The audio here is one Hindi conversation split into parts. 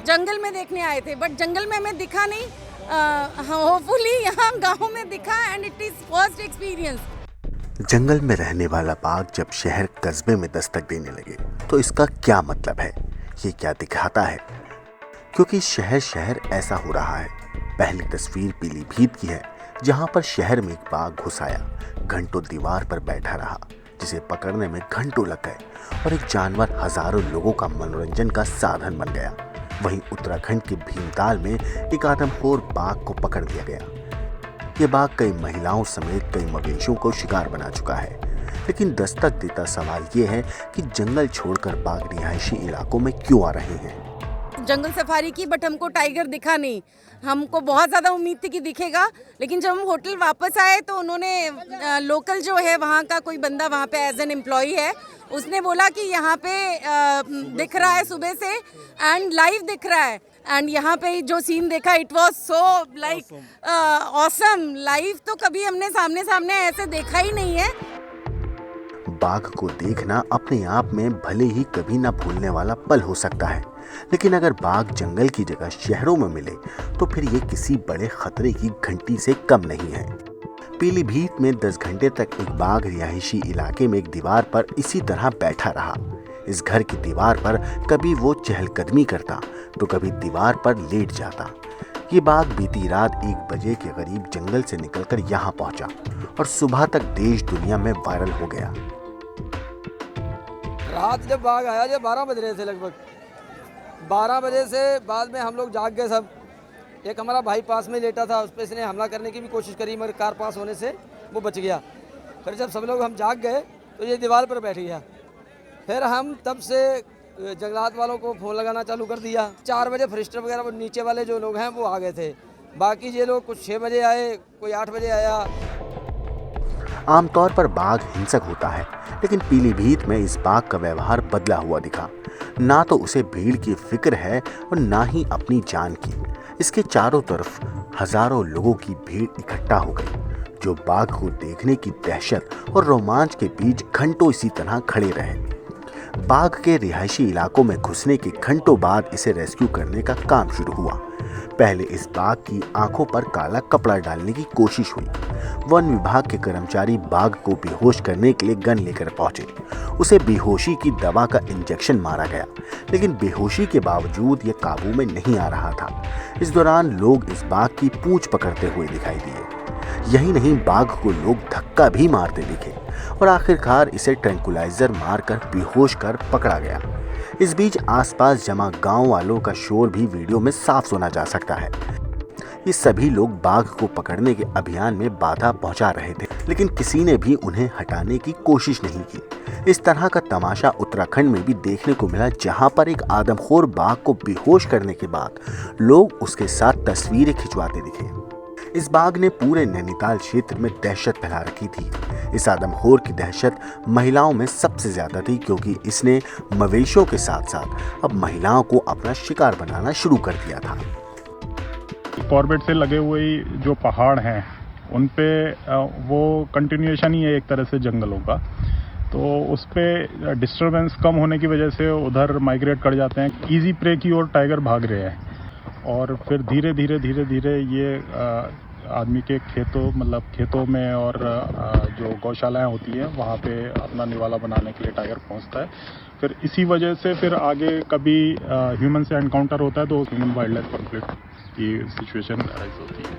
जंगल में देखने आए थे, बट जंगल में हमें दिखा नहीं। होपफुली यहाँ गांव में दिखा and it is first experience. जंगल में रहने वाला बाघ जब शहर कस्बे में दस्तक देने लगे तो इसका क्या मतलब है, ये क्या दिखाता है? क्योंकि शहर शहर ऐसा हो रहा है। पहली तस्वीर पीलीभीत की है, जहां पर शहर में एक बाघ घुस आया, घंटों दीवार पर बैठा रहा, जिसे पकड़ने में घंटों लग गए और एक जानवर हजारों लोगों का मनोरंजन का साधन बन गया। वहीं उत्तराखंड के भीमताल में एक आदमखोर बाघ को पकड़ लिया गया। ये बाघ कई महिलाओं समेत कई मवेशियों को शिकार बना चुका है। लेकिन दस्तक देता सवाल ये है कि जंगल छोड़कर बाघ रिहायशी इलाकों में क्यों आ रहे हैं? जंगल सफारी की, बट हमको टाइगर दिखा नहीं। हमको बहुत ज़्यादा उम्मीद थी कि दिखेगा, लेकिन जब हम होटल वापस आए तो उन्होंने लोकल जो है वहाँ का कोई बंदा वहाँ पे एज एन एम्प्लॉई है, उसने बोला कि यहाँ पे दिख रहा है सुबह से एंड लाइव दिख रहा है। एंड यहाँ पे जो सीन देखा, it was so like awesome. Live तो कभी हमने सामने सामने ऐसे देखा ही नहीं है। बाघ को देखना अपने आप में भले ही कभी ना भूलने वाला पल हो सकता है, लेकिन अगर बाघ जंगल की जगह शहरों में मिले तो फिर ये किसी बड़े खतरे की घंटी से कम नहीं है। पीलीभीत में 10 घंटे तक एक बाघ रिहायशी इलाके में एक दीवार पर इसी तरह बैठा रहा। इस घर की दीवार पर कभी वो चहलकदमी करता तो कभी दीवार पर लेट जाता। ये बाघ बीती रात 1 बजे के करीब जंगल से निकलकर यहाँ पहुंचा और सुबह तक देश दुनिया में वायरल हो गया। रात जब बाघ आया, जब 12 बज रहे थे, लगभग 12 बजे से बाद में हम लोग जाग गए सब। एक हमारा भाई पास में लेटा था, उस पर इसने हमला करने की भी कोशिश करी, मगर कार पास होने से वो बच गया। फिर जब सब लोग हम जाग गए तो ये दीवार पर बैठ गया। फिर हम तब से जंगलात वालों को फ़ोन लगाना चालू कर दिया। 4 बजे फॉरेस्टर वगैरह वो नीचे वाले जो लोग हैं वो आ गए थे। बाकी ये लोग कुछ 6 बजे आए, कोई 8 बजे आया। आमतौर पर बाघ हिंसक होता है, लेकिन पीलीभीत में इस बाघ का व्यवहार बदला हुआ दिखा। ना तो उसे भीड़ की फिक्र है और ना ही अपनी जान की। इसके चारों तरफ हजारों लोगों की भीड़ इकट्ठा हो गई, जो बाघ को देखने की दहशत और रोमांच के बीच घंटों इसी तरह खड़े रहे। बाघ के रिहायशी इलाकों में घुसने के घंटों बाद इसे रेस्क्यू करने का काम शुरू हुआ। पहले इस बाघ की आंखों पर काला कपड़ा डालने की कोशिश हुई। वन विभाग के कर्मचारी बाघ को बेहोश करने के लिए गन लेकर पहुंचे। उसे बेहोशी की दवा का इंजेक्शन मारा गया, लेकिन बेहोशी के बावजूद यह काबू में नहीं आ रहा था। इस दौरान लोग इस बाघ की पूंछ पकड़ते हुए दिखाई दिए। यही नहीं, बाघ को लोग धक्का भी मारते दिखे और आखिरकार इसे ट्रैंकुलाइजर मारकर बेहोश कर पकड़ा गया। इस बीच आसपास जमा गांव वालों का शोर भी वीडियो में साफ सुना जा सकता है। ये सभी लोग बाघ को पकड़ने के अभियान में बाधा पहुंचा रहे थे, लेकिन किसी ने भी उन्हें हटाने की कोशिश नहीं की। इस तरह का तमाशा उत्तराखंड में भी देखने को मिला, जहां पर एक आदमखोर बाघ को बेहोश करने के बाद लोग उसके साथ तस्वीरें खिंचवाते दिखे। इस बाघ ने पूरे नैनीताल क्षेत्र में दहशत फैला रखी थी। इस आदमखोर की दहशत महिलाओं में सबसे ज्यादा थी, क्योंकि इसने मवेशियों के साथ साथ अब महिलाओं को अपना शिकार बनाना शुरू कर दिया था। कॉर्बेट से लगे हुए जो पहाड़ हैं उन पे वो कंटिन्यूएशन ही है एक तरह से जंगलों का, तो उस पे डिस्टरबेंस कम होने की वजह से उधर माइग्रेट कर जाते हैं। इजी प्रे की ओर टाइगर भाग रहे हैं और फिर धीरे धीरे ये आदमी के खेतों में और जो गौशालाएं होती हैं वहाँ पे अपना निवाला बनाने के लिए टाइगर पहुँचता है। फिर इसी वजह से फिर आगे कभी ह्यूमन से एनकाउंटर होता है तो ह्यूमन वाइल्ड लाइफ कॉन्फ्लिक्ट की सिचुएशन राइज होती है।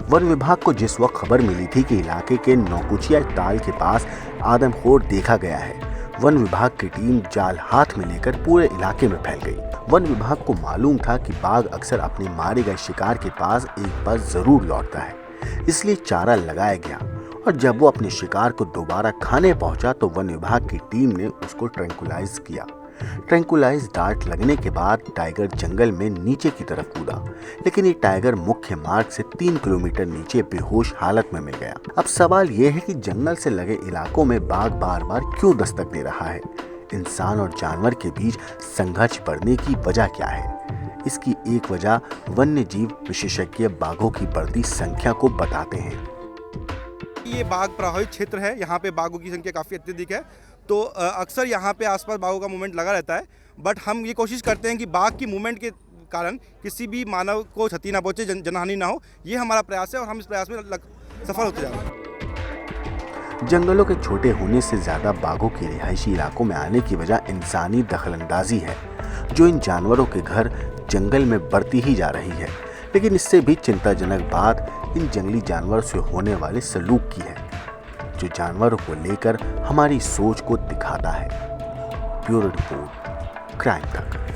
वन विभाग को जिस वक्त खबर मिली थी कि इलाके के नौकुचिया ताल के पास आदमखोर देखा गया है, वन विभाग की टीम जाल हाथ में लेकर पूरे इलाके में फैल गई। वन विभाग को मालूम था कि बाघ अक्सर अपने मारे गए शिकार के पास एक बार जरूर लौटता है, इसलिए चारा लगाया गया और जब वो अपने शिकार को दोबारा खाने पहुंचा तो वन विभाग की टीम ने उसको ट्रैंकुलाइज किया। ट्रैंकुलाइज डार्ट लगने के बाद टाइगर जंगल में नीचे की तरफ कूदा, लेकिन ये टाइगर मुख्य मार्ग से 3 किलोमीटर नीचे बेहोश हालत में मिल गया। अब सवाल ये है कि जंगल से लगे इलाकों में बाघ बार बार क्यों दस्तक दे रहा है? इंसान और जानवर के बीच संघर्ष बढ़ने की वजह क्या है? इसकी एक वजह वन्य जीव विशेषज्ञ बाघों की बढ़ती संख्या को बताते हैं। ये बाघ प्रभावित क्षेत्र है, यहाँ पे बाघों की संख्या काफ़ी अत्यधिक है, तो अक्सर यहाँ पे आसपास बाघों का मूवमेंट लगा रहता है। बट हम ये कोशिश करते हैं कि बाघ की मूवमेंट के कारण किसी भी मानव को क्षति ना पहुँचे, जनहानि ना हो। ये हमारा प्रयास है और हम इस प्रयास में सफल होते जा रहे हैं। जंगलों के छोटे होने से ज़्यादा बाघों के रिहायशी इलाकों में आने की वजह इंसानी दखलंदाजी है, जो इन जानवरों के घर जंगल में बढ़ती ही जा रही है। लेकिन इससे भी चिंताजनक बात इन जंगली जानवरों से होने वाले सलूक की है, जो जानवरों को लेकर हमारी सोच को दिखाता है। ब्यूरो रिपोर्ट, क्राइम तक।